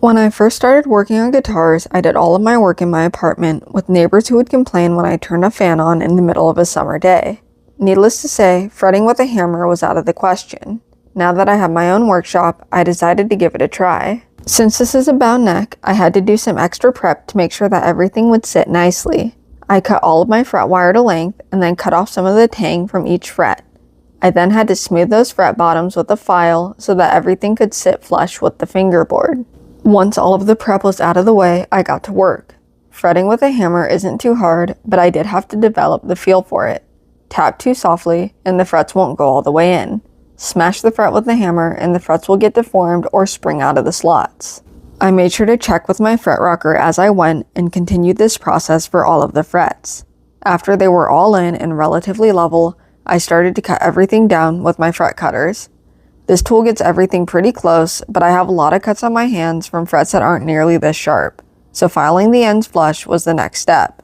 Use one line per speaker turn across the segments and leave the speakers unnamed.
When I first started working on guitars, I did all of my work in my apartment, with neighbors who would complain when I turned a fan on in the middle of a summer day. Needless to say, fretting with a hammer was out of the question. Now that I have my own workshop, I decided to give it a try. Since this is a bound neck, I had to do some extra prep to make sure that everything would sit nicely. I cut all of my fret wire to length and then cut off some of the tang from each fret. I then had to smooth those fret bottoms with a file so that everything could sit flush with the fingerboard. Once all of the prep was out of the way, I got to work. Fretting with a hammer isn't too hard, but I did have to develop the feel for it. Tap too softly, and the frets won't go all the way in. Smash the fret with the hammer, and the frets will get deformed or spring out of the slots. I made sure to check with my fret rocker as I went and continued this process for all of the frets. After they were all in and relatively level, I started to cut everything down with my fret cutters. This tool gets everything pretty close, but I have a lot of cuts on my hands from frets that aren't nearly this sharp, so filing the ends flush was the next step.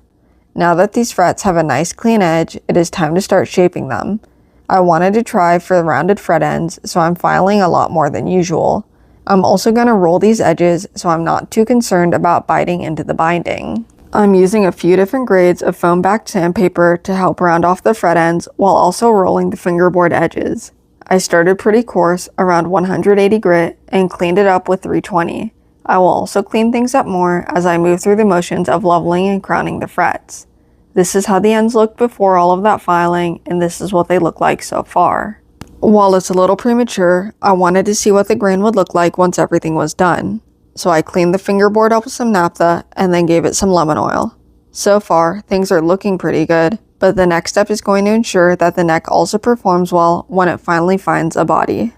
Now that these frets have a nice clean edge, it is time to start shaping them. I wanted to try for the rounded fret ends, so I'm filing a lot more than usual. I'm also going to roll these edges so I'm not too concerned about biting into the binding. I'm using a few different grades of foam-backed sandpaper to help round off the fret ends while also rolling the fingerboard edges. I started pretty coarse, around 180 grit, and cleaned it up with 320. I will also clean things up more as I move through the motions of leveling and crowning the frets. This is how the ends looked before all of that filing, and this is what they look like so far. While it's a little premature, I wanted to see what the grain would look like once everything was done. So I cleaned the fingerboard up with some naphtha and then gave it some lemon oil. So far, things are looking pretty good, but the next step is going to ensure that the neck also performs well when it finally finds a body.